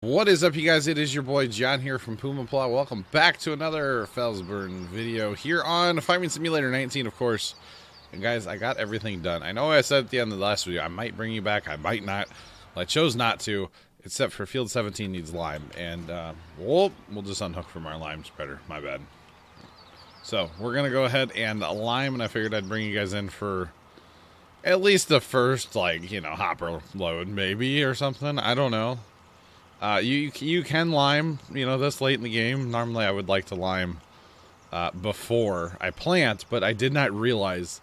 What is up, you guys? It is your boy John here from Puma, Plow. Welcome back to another FELSBRUNN video here on Farming Simulator 19, of course. And guys, I got everything done. I know I said at the end of the last video I might bring you back, I might not. Well, I chose not to, except for Field 17 needs lime. And we'll just unhook from our lime spreader. My bad. So we're going to go ahead and lime, and I figured I'd bring you guys in for at least the first, like, you know, hopper load maybe or something. I don't know. You can lime, you know, this late in the game. Normally I would like to lime before I plant, but I did not realize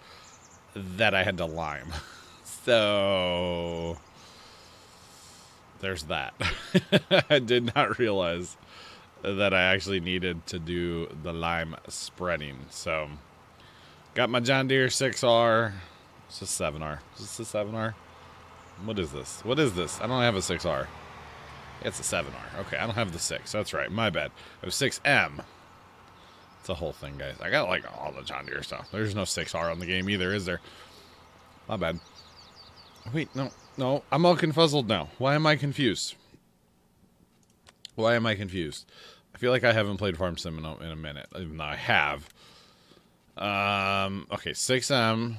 that I had to lime. So there's that. I did not realize that I actually needed to do the lime spreading. So got my John Deere 6R. It's a 7R. Is this a 7R? What is this? What is this? I don't have a 6R. It's a 7R. Okay, I don't have the 6. That's right. My bad. I have 6M. It's a whole thing, guys. I got, like, all the John Deere stuff. There's no 6R on the game either, is there? My bad. Wait, no. No, I'm all confuzzled now. Why am I confused? Why am I confused? I feel like I haven't played Farm Sim in a minute, even though I have. Okay, 6M.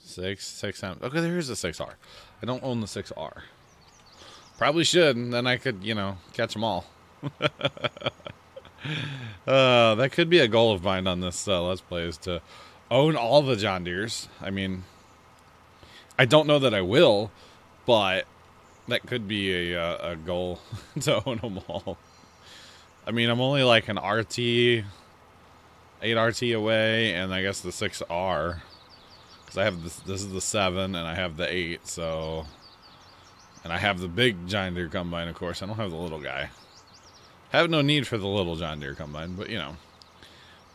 6M. Okay, there is a 6R. I don't own the 6R. Probably should, and then I could, you know, catch them all. That could be a goal of mine on this Let's Play, is to own all the John Deeres. I mean, I don't know that I will, but that could be a goal to own them all. I mean, I'm only like an RT, 8 RT away, and I guess the 6R. Because I have this is the 7, and I have the 8, so... And I have the big John Deere combine, of course. I don't have the little guy. I have no need for the little John Deere combine, but, you know.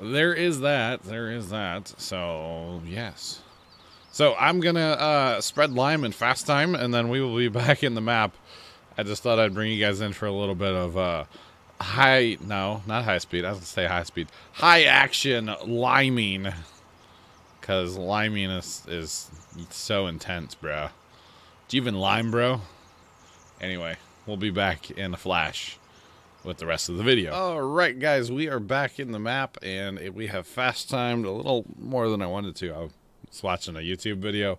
There is that. There is that. So, yes. So, I'm going to spread lime in fast time, and then we will be back in the map. I just thought I'd bring you guys in for a little bit of no, not high speed. I was going to say high speed. High action liming. Because liming is so intense, bro. Do you even lime, bro? Anyway, we'll be back in a flash with the rest of the video. Alright, guys, we are back in the map, and we have fast timed a little more than I wanted to. I was watching a YouTube video.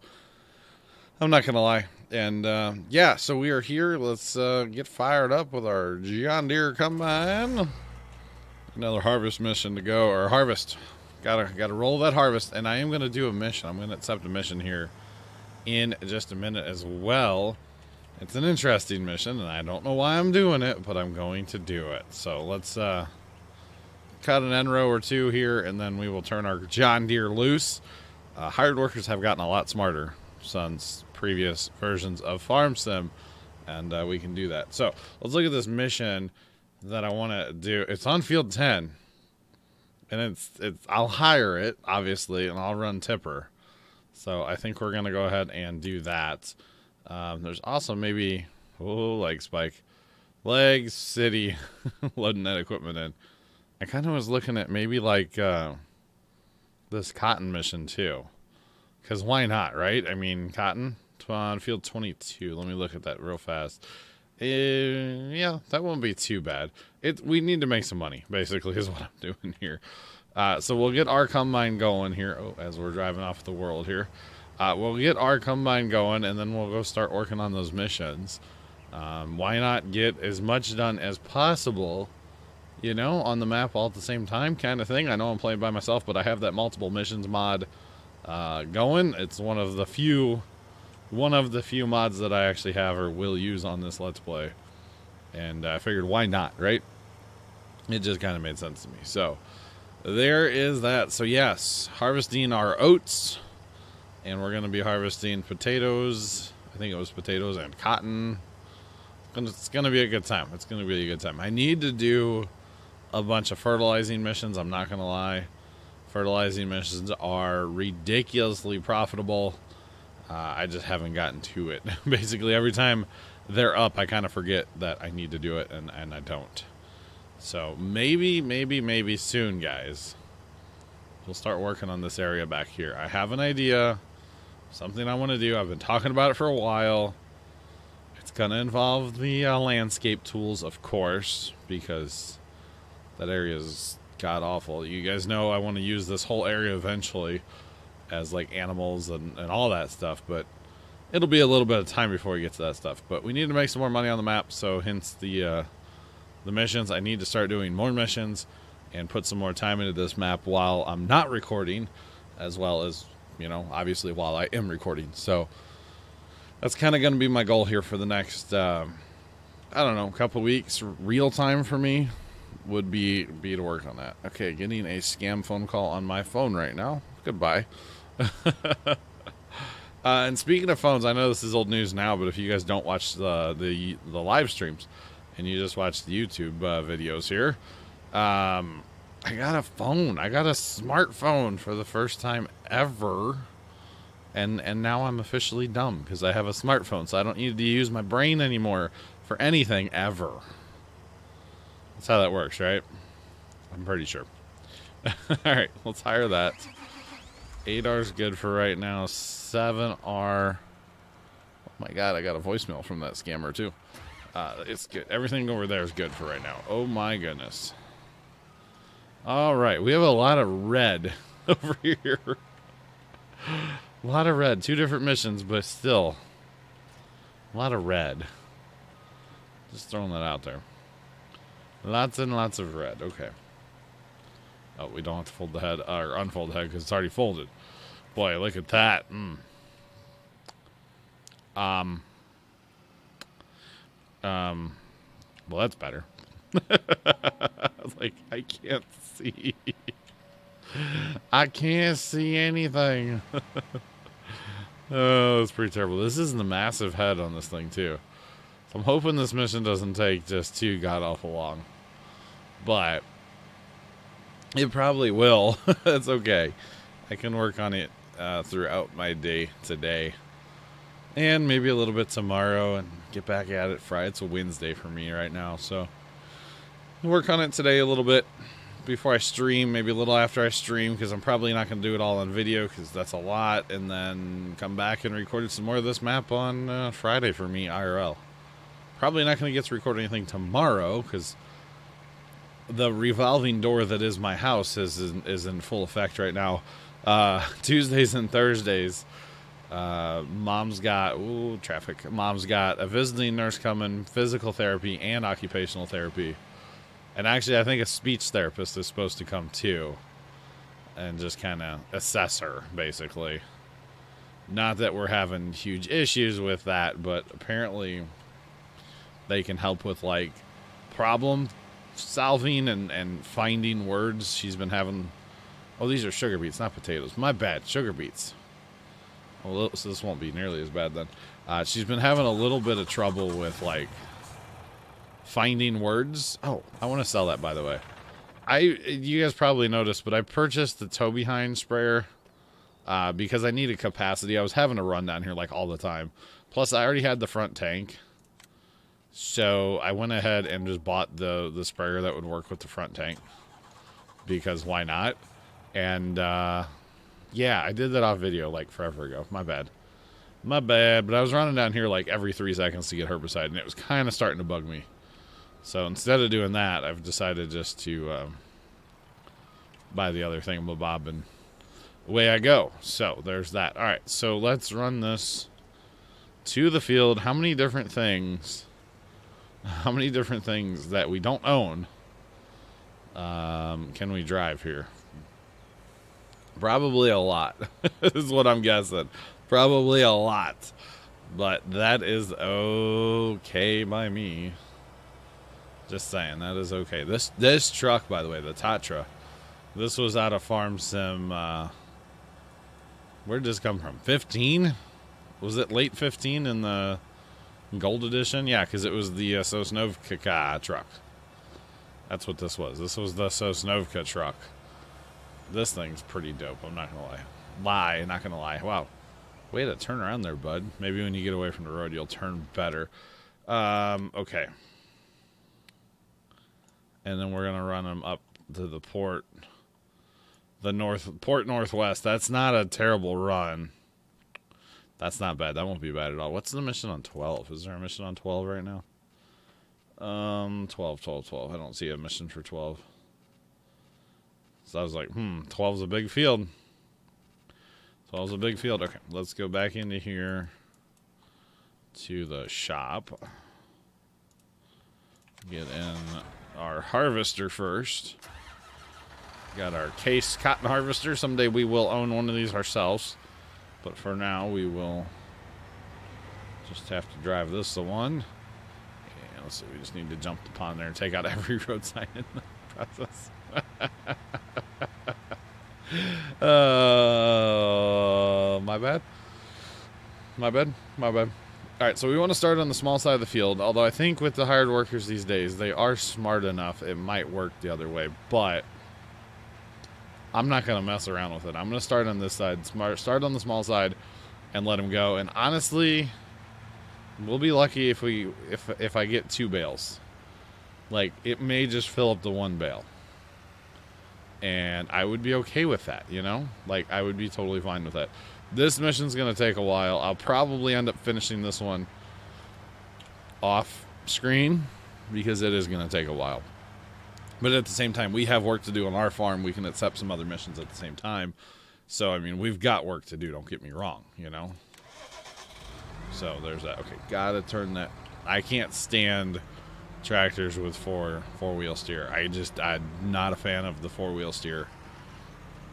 I'm not going to lie. And, yeah, so we are here. Let's get fired up with our John Deere combine. Another harvest mission to go, or harvest. Gotta roll that harvest, and I am going to do a mission. I'm going to accept a mission here in just a minute as well. It's an interesting mission, and I don't know why I'm doing it, but I'm going to do it. So let's cut an end row or two here, and then we will turn our John Deere loose. Hired workers have gotten a lot smarter since previous versions of Farm Sim, and we can do that. So let's look at this mission that I want to do. It's on field 10, and it's I'll hire it, obviously, and I'll run tipper. So I think we're going to go ahead and do that. There's also maybe, leg spike. Legs City, loading that equipment in. I kind of was looking at maybe like this cotton mission too. Because why not, right? I mean, cotton on field 22. Let me look at that real fast. Yeah, that won't be too bad. We need to make some money, basically, is what I'm doing here. So we'll get our combine going here. Oh, as we're driving off the world here. We'll get our combine going, and then we'll go start working on those missions. Why not get as much done as possible, you know, on the map all at the same time kind of thing. I know I'm playing by myself, but I have that multiple missions mod going. It's one of the few mods that I actually have or will use on this Let's Play. And I figured, why not, right? It just kind of made sense to me. So there is that. So yes, harvesting our oats, and we're going to be harvesting potatoes. I think it was potatoes and cotton. It's going to be a good time. It's going to be a good time. I need to do a bunch of fertilizing missions. I'm not going to lie. Fertilizing missions are ridiculously profitable. I just haven't gotten to it. Basically, every time they're up, I kind of forget that I need to do it, and I don't. So maybe soon, guys, we'll start working on this area back here. I have an idea, something I want to do. I've been talking about it for a while. It's going to involve the landscape tools, of course, because that area is god-awful. You guys know I want to use this whole area eventually as, like, animals and all that stuff, but it'll be a little bit of time before we get to that stuff. But we need to make some more money on the map, so hence the missions. I need to start doing more missions and put some more time into this map while I'm not recording, as well as, you know, obviously while I am recording. So that's kind of going to be my goal here for the next, I don't know, couple weeks. Real time for me would be to work on that. Okay, getting a scam phone call on my phone right now. Goodbye. And speaking of phones, I know this is old news now, but if you guys don't watch the live streams and you just watch the YouTube videos here, I got a phone. I got a smartphone for the first time ever. And now I'm officially dumb because I have a smartphone, so I don't need to use my brain anymore for anything ever. That's how that works, right? I'm pretty sure. Alright, let's hire that. 8R's good for right now. 7R. Oh my god, I got a voicemail from that scammer too. It's good. Everything over there is good for right now. Oh my goodness. Alright, we have a lot of red over here. A lot of red. 2 different missions, but still. A lot of red. Just throwing that out there. Lots and lots of red. Okay. Oh, we don't have to fold the head, or unfold the head, because it's already folded. Boy, look at that. Well, that's better. Like, I can't see. I can't see anything. Oh, that's pretty terrible. This isn't a massive head on this thing, too. So I'm hoping this mission doesn't take just too god-awful long. But it probably will. It's okay. I can work on it throughout my day today. And maybe a little bit tomorrow and get back at it Friday. It's a Wednesday for me right now. So I'll work on it today a little bit before I stream. Maybe a little after I stream, because I'm probably not going to do it all on video because that's a lot. And then come back and record some more of this map on Friday for me, IRL. Probably not going to get to record anything tomorrow because the revolving door that is my house is in full effect right now. Tuesdays and Thursdays, Mom's got traffic. Mom's got a visiting nurse coming, physical therapy and occupational therapy, and actually I think a speech therapist is supposed to come too, and just kind of assess her basically. Not that we're having huge issues with that, but apparently they can help with like problem solving and finding words. She's been having, oh, these are sugar beets, not potatoes. My bad, sugar beets. Well, so this won't be nearly as bad then. She's been having a little bit of trouble with like finding words. Oh, I want to sell that, by the way. You guys probably noticed, but I purchased the tow behind sprayer because I needed capacity. I was having a run down here like all the time. Plus, I already had the front tank. So I went ahead and just bought the sprayer that would work with the front tank, because why not? And yeah, I did that off video like forever ago. My bad. But I was running down here like every 3 seconds to get herbicide, and it was kind of starting to bug me. So instead of doing that, I've decided just to buy the other thingamabob, and away I go. So there's that. All right, so let's run this to the field. How many different things that we don't own can we drive here? Probably a lot. Is what I'm guessing. Probably a lot. But that is okay by me. Just saying, that is okay. This truck, by the way, the Tatra, this was out of Farm Sim. Where did this come from? 15? Was it late 15 in the Gold Edition? Yeah, because it was the Sosnovka truck. That's what this was. This was the Sosnovka truck. This thing's pretty dope, I'm not going to lie. Not going to lie. Wow. Way to turn around there, bud. Maybe when you get away from the road, you'll turn better. Okay. And then we're going to run them up to the port. Port Northwest. That's not a terrible run. That's not bad. That won't be bad at all. What's the mission on 12? Is there a mission on 12 right now? 12. I don't see a mission for 12. So I was like, 12's a big field. 12's a big field. Okay, let's go back into here to the shop. Get in our harvester first. Got our case cotton harvester. Someday we will own one of these ourselves. But for now, we will just have to drive this the one. And let's see, we just need to jump the pond there and take out every road sign in the process. My bad. Alright, so we want to start on the small side of the field. Although I think with the hired workers these days, they are smart enough. It might work the other way. But I'm not going to mess around with it. I'm going to start on this side. Start on the small side and let them go. And honestly, we'll be lucky if I get 2 bales. Like, it may just fill up the 1 bale. And I would be okay with that, you know? Like, I would be totally fine with that. This mission's going to take a while. I'll probably end up finishing this one off screen because it is going to take a while. But at the same time, we have work to do on our farm. We can accept some other missions at the same time. So, I mean, we've got work to do. Don't get me wrong, you know? So, there's that. Okay, gotta turn that. I can't stand tractors with four-wheel steer. I'm not a fan of the 4-wheel steer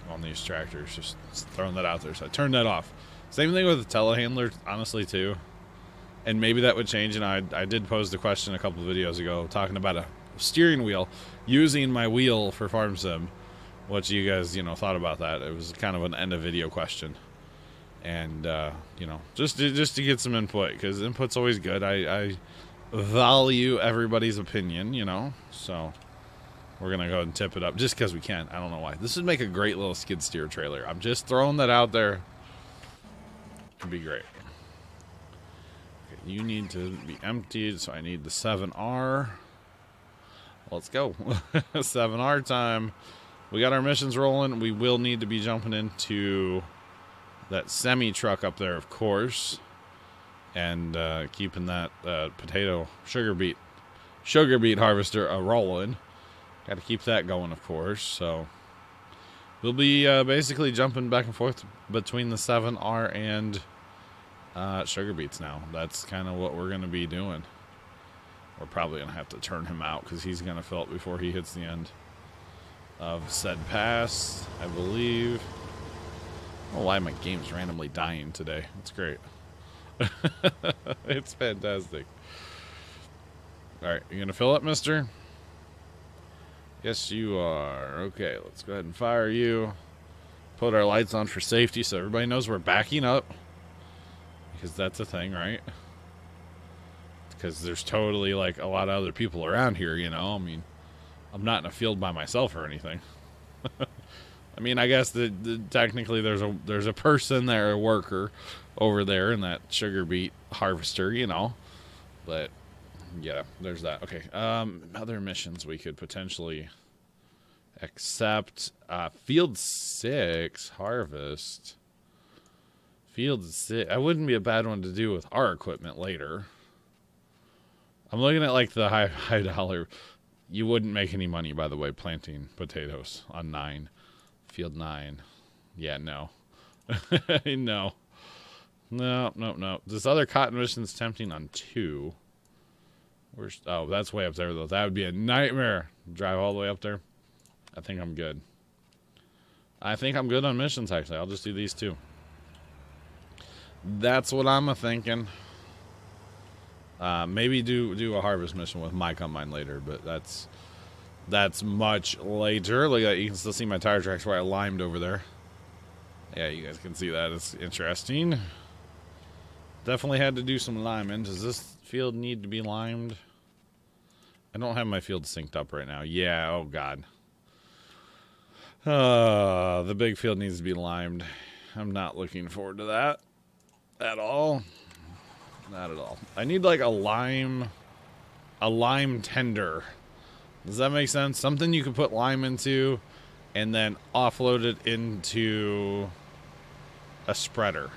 on these tractors. Just throwing that out there. So, I turned that off. Same thing with the telehandler, honestly, too. And maybe that would change. And I did pose the question a couple of videos ago talking about a steering wheel using my wheel for farm sim. What you guys, thought about that. It was kind of an end of video question. And, just to get some input, because input's always good. I value everybody's opinion, So, we're going to go ahead and tip it up just because we can. I don't know why. This would make a great little skid steer trailer. I'm just throwing that out there. It'd be great. Okay, you need to be emptied, so I need the 7R. Let's go. 7R time. We got our missions rolling. We will need to be jumping into that semi-truck up there, of course. And keeping that sugar beet harvester rolling. Got to keep that going, of course. So we'll be basically jumping back and forth between the 7R and sugar beets now. That's kind of what we're going to be doing. We're probably going to have to turn him out because he's going to fill it before he hits the end of said pass, I believe. I don't know why my game's randomly dying today. It's great. It's fantastic. Alright, you going to fill it, mister? Yes, you are. Okay, let's go ahead and fire you. Put our lights on for safety so everybody knows we're backing up. Because that's a thing, right? Because there's totally, like, a lot of other people around here, I mean, I'm not in a field by myself or anything. I mean, I guess technically there's a person there, a worker over there in that sugar beet harvester, But, yeah, there's that. Okay, other missions we could potentially accept. Field 6, harvest. Field 6, that wouldn't be a bad one to do with our equipment later. I'm looking at, like, the high dollar. You wouldn't make any money, by the way, planting potatoes on 9. Field 9. Yeah, no. No. No. This other cotton mission's tempting on 2. Oh, that's way up there, though. That would be a nightmare. Drive all the way up there. I think I'm good. I think I'm good on missions, actually. I'll just do these 2. That's what I'm thinking. Maybe do a harvest mission with my combine later, but that's much later. Look at that. You can still see my tire tracks where I limed over there. Yeah, you guys can see that. It's interesting. Definitely had to do some liming. Does this field need to be limed? I don't have my field synced up right now. Yeah, oh god. The big field needs to be limed. I'm not looking forward to that at all. Not at all. I need like a lime tender. Does that make sense? Something you can put lime into and then offload it into a spreader.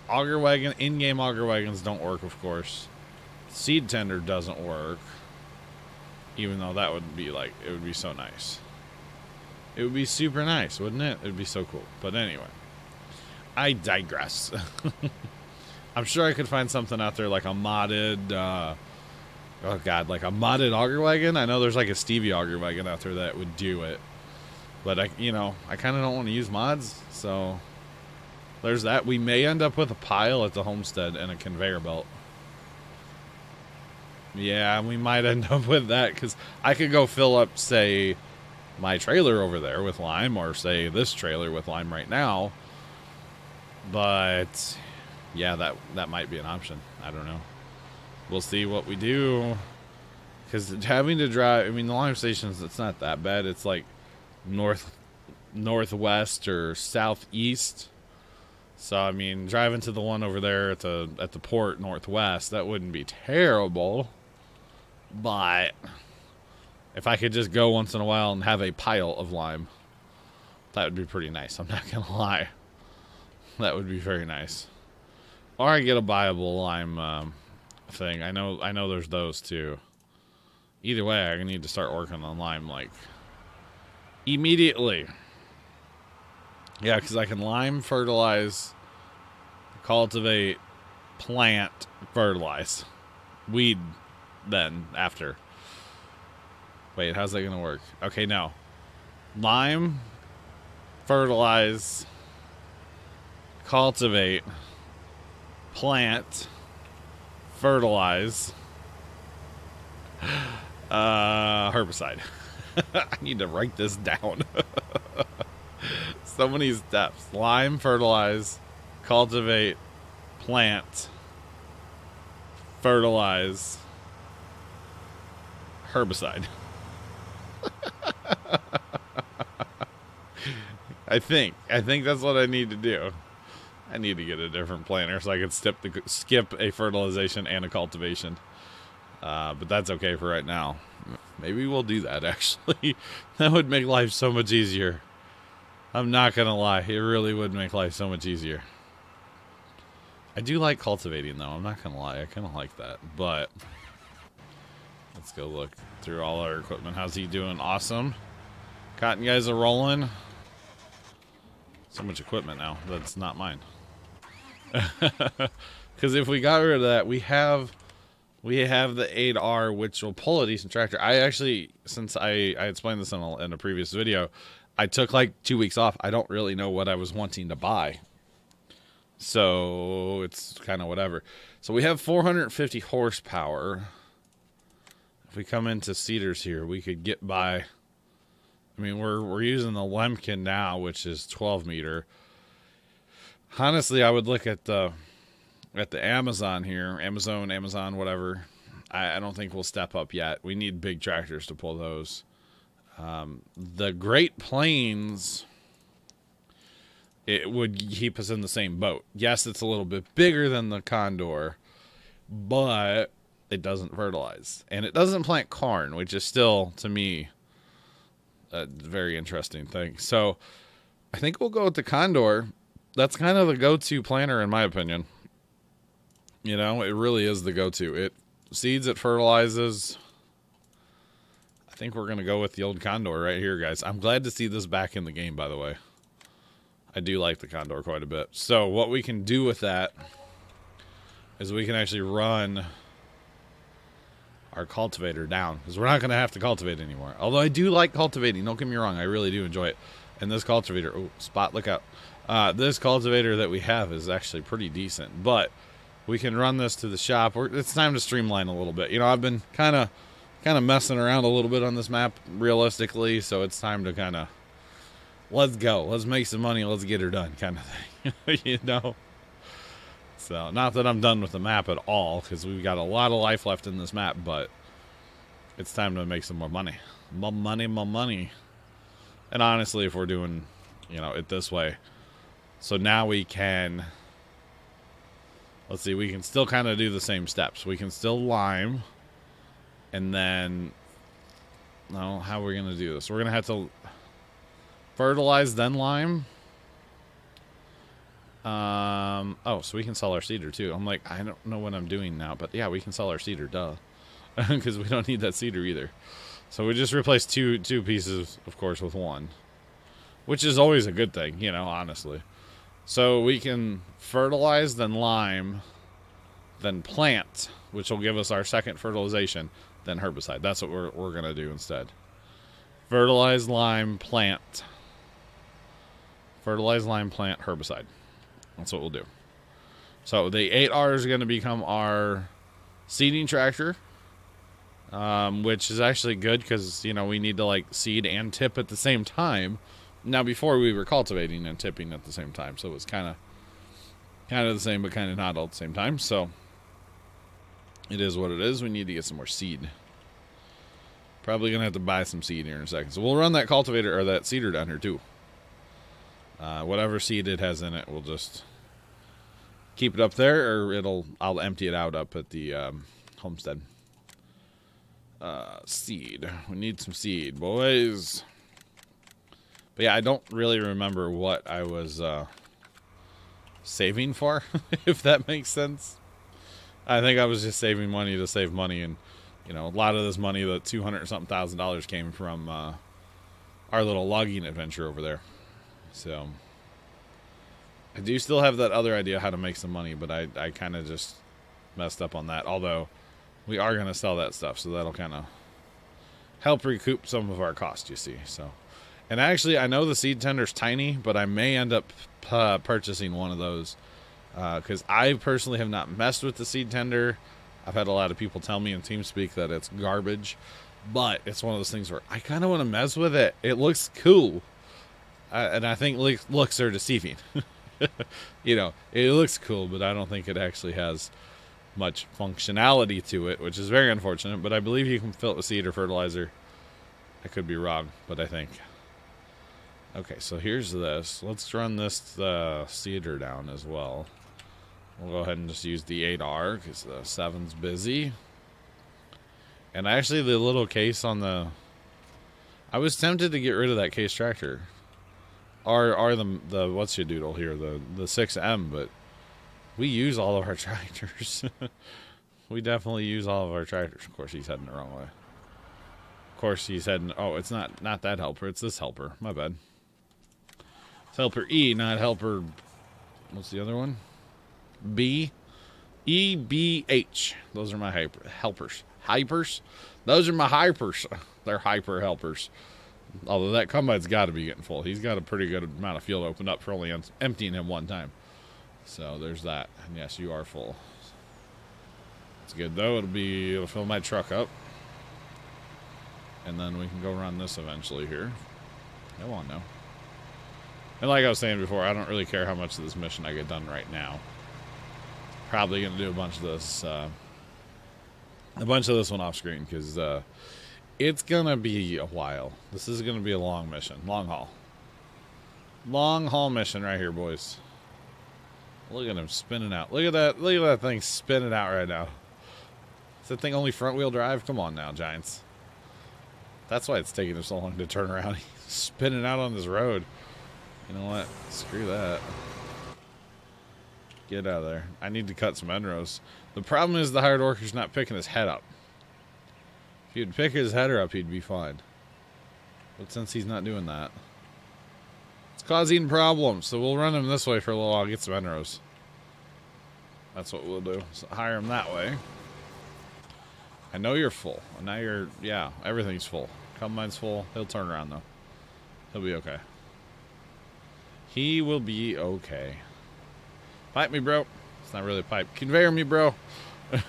Auger wagon, in-game auger wagons don't work, of course. Seed tender doesn't work. Even though that would be like, it would be so nice. It would be super nice, wouldn't it? It would be so cool. But anyway, I digress. I'm sure I could find something out there like a modded, oh god, like a modded auger wagon. I know there's like a Stevie auger wagon out there that would do it. But I kind of don't want to use mods, so there's that. We may end up with a pile at the homestead and a conveyor belt. Yeah, we might end up with that, because I could go fill up, say, my trailer over there with lime, or say this trailer with lime right now. But yeah, that might be an option. I don't know. We'll see what we do. Because having to drive, I mean, the lime stations, it's not that bad. It's like northwest or southeast. So I mean, driving to the one over there at the port northwest, that wouldn't be terrible. But if I could just go once in a while and have a pile of lime, that would be pretty nice. I'm not gonna lie. That would be very nice. Or I get a buyable lime thing. I know there's those too. Either way, I need to start working on lime like immediately. Yeah, because I can lime, fertilize, cultivate, plant, fertilize, weed. Then after. Wait, how's that gonna work? Okay, no. Lime, fertilize, cultivate, plant, fertilize, herbicide. I need to write this down. So many steps. Lime, fertilize, cultivate, plant, fertilize, herbicide. I think that's what I need to do. I need to get a different planter so I can skip a fertilization and a cultivation. But that's okay for right now. Maybe we'll do that, actually. That would make life so much easier. I'm not gonna lie, it really would make life so much easier. I do like cultivating, though. I'm not gonna lie, I kind of like that. But let's go look through all our equipment. How's he doing? Awesome. Cotton guys are rolling. So much equipment now. That's not mine. Because if we got rid of that, we have the 8R, which will pull a decent tractor. I actually, since I explained this in a previous video, I took like 2 weeks off. I don't really know what I was wanting to buy. So it's kind of whatever. So we have 450 horsepower. If we come into Cedars here, we could get by. I mean, we're using the Lemkin now, which is 12 meter. Honestly, I would look at the Amazon here, Amazon, whatever. I don't think we'll step up yet. We need big tractors to pull those. The Great Plains, it would keep us in the same boat. Yes, it's a little bit bigger than the Condor, but it doesn't fertilize. And it doesn't plant corn, which is still, to me, a very interesting thing. So I think we'll go with the Condor. That's kind of the go-to planter, in my opinion. You know, it really is the go-to. It seeds, it fertilizes. I think we're going to go with the old Condor right here, guys. I'm glad to see this back in the game, by the way. I do like the Condor quite a bit. So what we can do with that is we can actually run our cultivator down, because we're not going to have to cultivate anymore. Although I do like cultivating. Don't get me wrong. I really do enjoy it. And this cultivator, oh, spot, look out. This cultivator that we have is actually pretty decent. But we can run this to the shop. It's time to streamline a little bit. You know, I've been kind of messing around a little bit on this map, realistically. So it's time to kind of, let's go. Let's make some money. Let's get her done, kind of thing. You know? So, not that I'm done with the map at all, because we've got a lot of life left in this map, but it's time to make some more money. More money, more money. And honestly, if we're doing, you know, it this way, so now we can, let's see, we can still kind of do the same steps. We can still lime, and then, no, how are we going to do this? We're going to have to fertilize, then lime. Oh, so we can sell our seeder too. I'm like, I don't know what I'm doing now, but yeah, we can sell our seeder, duh. Because we don't need that seeder either. So we just replaced two pieces, of course, with one. Which is always a good thing, you know, honestly. So we can fertilize, then lime, then plant, which will give us our second fertilization, then herbicide. That's what we're going to do instead. Fertilize, lime, plant. Fertilize, lime, plant, herbicide. That's what we'll do. So the 8R is going to become our seeding tractor, which is actually good because, you know, we need to like seed and tip at the same time. Now, before we were cultivating and tipping at the same time, so it was kind of the same, but kind of not all at the same time. So it is what it is. We need to get some more seed. Probably gonna have to buy some seed here in a second. So we'll run that cultivator or that seeder down here too. Whatever seed it has in it, we'll just keep it up there, or I'll empty it out up at the homestead. Seed. We need some seed, boys. But yeah, I don't really remember what I was saving for, if that makes sense. I think I was just saving money to save money, and you know, a lot of this money, the $200-something came from our little logging adventure over there. So I do still have that other idea how to make some money, but I kind of just messed up on that. Although we are going to sell that stuff, so that'll kind of help recoup some of our cost, you see. So, and actually, I know the seed tender's tiny, but I may end up purchasing one of those because I personally have not messed with the seed tender. I've had a lot of people tell me in TeamSpeak that it's garbage, but it's one of those things where I kind of want to mess with it. It looks cool, and I think looks are deceiving. You know, it looks cool, but I don't think it actually has much functionality to it, which is very unfortunate. But I believe you can fill it with seed or fertilizer. I could be wrong, but I think. Okay, so here's this. Let's run this seeder down as well. We'll go ahead and just use the 8R because the 7's busy. And actually, the little case on the... I was tempted to get rid of that case tractor. Or the what's your doodle here? The 6M, but we use all of our tractors. We definitely use all of our tractors. Of course, he's heading the wrong way. Of course, he's heading... Oh, it's not that helper. It's this helper. My bad. It's helper E, not helper... What's the other one? B, E, B, H. Those are my helpers. Hypers? Those are my hypers. They're hyper helpers. Although that combine's got to be getting full. He's got a pretty good amount of field opened up for only emptying him one time. So there's that. And yes, you are full. It's good though. It'll fill my truck up. And then we can go run this eventually here. Come on now. And like I was saying before, I don't really care how much of this mission I get done right now. Probably going to do a bunch of this one off screen because it's going to be a while. This is going to be a long mission. Long haul. Long haul mission right here, boys. Look at him spinning out. Look at that. Look at that thing spinning out right now. Is that thing only front wheel drive? Come on now, Giants. That's why it's taking him so long to turn around. He's spinning out on this road. You know what? Screw that. Get out of there. I need to cut some end rows. The problem is the hired worker's not picking his head up. If he'd pick his header up, he'd be fine. But since he's not doing that, it's causing problems. So we'll run him this way for a little while, get some end rows. That's what we'll do. So hire him that way. I know you're full. Now you're, yeah, everything's full. Combine's full. He'll turn around though. He'll be okay. He will be okay. Pipe me, bro. It's not really a pipe. Conveyor me, bro. It's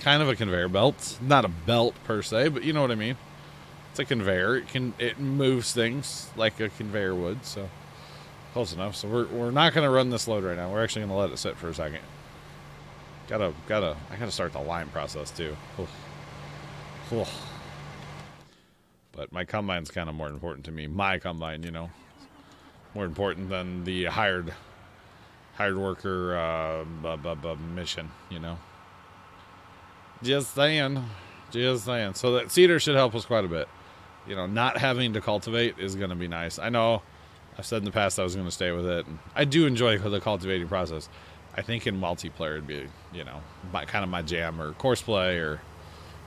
kind of a conveyor belt. It's not a belt per se, but you know what I mean. It's a conveyor. It moves things like a conveyor would. So close enough. So we're not going to run this load right now. We're actually going to let it sit for a second. I gotta start the lime process too. Oof. But my combine's kind of more important to me. My combine, you know. More important than the hired worker mission, you know. Just saying. Just saying. So that cedar should help us quite a bit. You know, not having to cultivate is going to be nice. I know I've said in the past I was going to stay with it. And I do enjoy the cultivating process. I think in multiplayer it'd be, you know, kind of my jam, or course play, or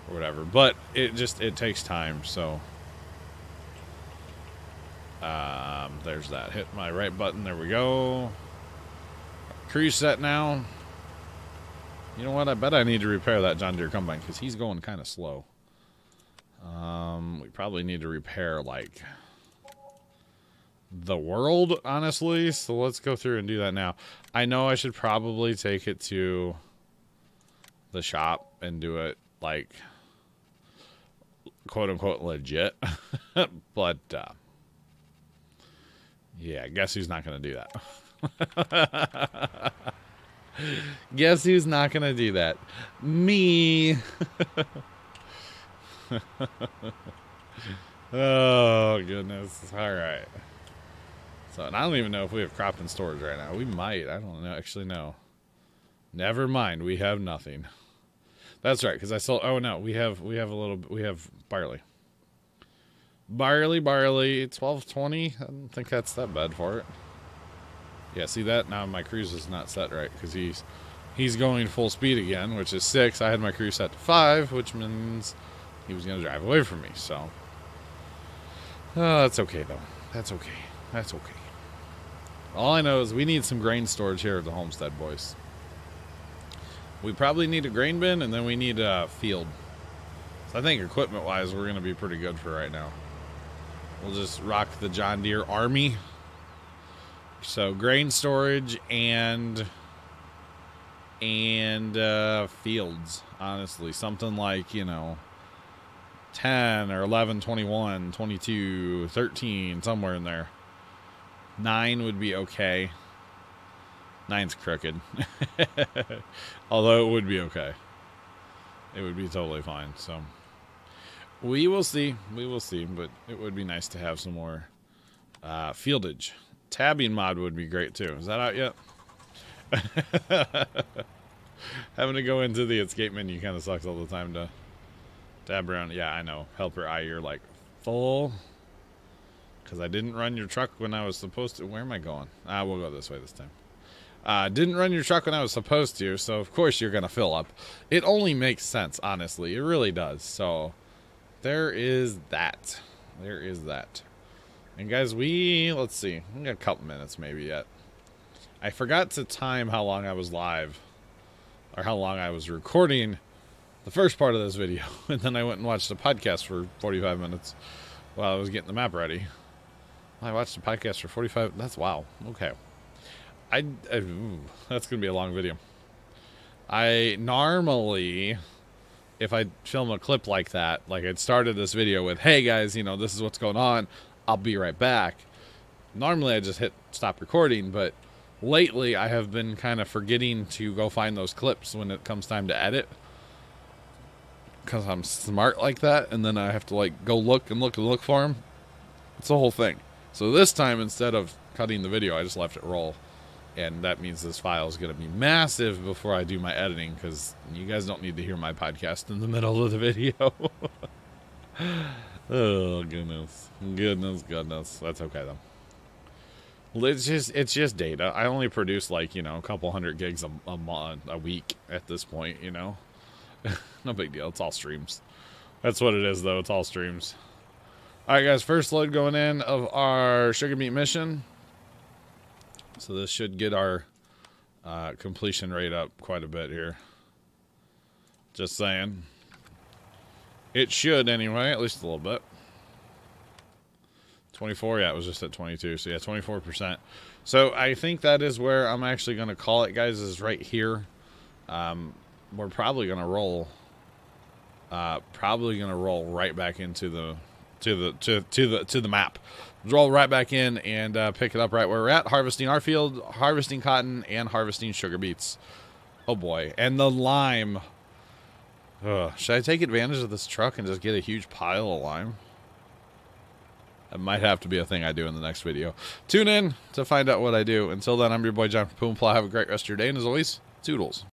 whatever. But it takes time, so... there's that. Hit my right button. There we go. Cruise set now. You know what? I bet I need to repair that John Deere combine because he's going kind of slow. We probably need to repair, like, the world, honestly. So let's go through and do that now. I know I should probably take it to the shop and do it, like, quote-unquote legit. But, yeah, guess who's not going to do that? Guess who's not going to do that? Me. Oh, goodness. All right. So, and I don't even know if we have crop in storage right now. We might. I don't know. Actually, no. Never mind. We have nothing. That's right, because I sold... Oh, no. We have a little... We have barley. Barley. 1220. I don't think that's that bad for it. Yeah, see that? Now my cruise is not set right because he's going full speed again, which is 6. I had my cruise set to 5, which means he was going to drive away from me. So, that's okay though. That's okay. That's okay. All I know is we need some grain storage here at the homestead, boys. We probably need a grain bin, and then we need a field. So I think equipment-wise, we're going to be pretty good for right now. We'll just rock the John Deere Army. So grain storage and fields, honestly. Something like, you know, 10 or 11, 21, 22, 13, somewhere in there. 9 would be okay. 9's crooked. Although it would be okay. It would be totally fine, so... We will see. We will see. But it would be nice to have some more fieldage. Tabbing mod would be great, too. Is that out yet? Having to go into the escape menu kind of sucks all the time to tab around. Yeah, I know. Helper eye, you're like, full. Because I didn't run your truck when I was supposed to. Where am I going? We'll go this way this time. Didn't run your truck when I was supposed to, so of course you're going to fill up. It only makes sense, honestly. It really does. So... there is that. There is that. And guys, let's see. We got a couple minutes maybe yet. I forgot to time how long I was live. Or how long I was recording the first part of this video. And then I went and watched the podcast for 45 minutes while I was getting the map ready. I watched the podcast for 45. That's wow. Okay. That's going to be a long video. I normally... if I film a clip like that, like I'd started this video with, hey guys, you know, this is what's going on, I'll be right back. Normally I just hit stop recording, but lately I have been kind of forgetting to go find those clips when it comes time to edit. Because I'm smart like that, and then I have to like go look for them. It's the whole thing. So this time, instead of cutting the video, I just left it roll. And that means this file is going to be massive before I do my editing, because you guys don't need to hear my podcast in the middle of the video. Oh, goodness. Goodness. That's okay, though. It's just data. I only produce, like, you know, a couple hundred gigs a week at this point, you know. No big deal. It's all streams. That's what it is, though. It's all streams. All right, guys. First load going in of our sugar beet mission. So this should get our completion rate up quite a bit here. Just saying. It should anyway, at least a little bit. 24, yeah, it was just at 22. So yeah, 24%. So I think that is where I'm actually going to call it, guys, is right here. We're probably going to roll. Right back into the map. Roll right back in and pick it up right where we're at. Harvesting our field, harvesting cotton, and harvesting sugar beets. Oh boy. And the lime. Should I take advantage of this truck and just get a huge pile of lime? That might have to be a thing I do in the next video. Tune in to find out what I do. Until then, I'm your boy John from Puma. Have a great rest of your day, and as always, toodles.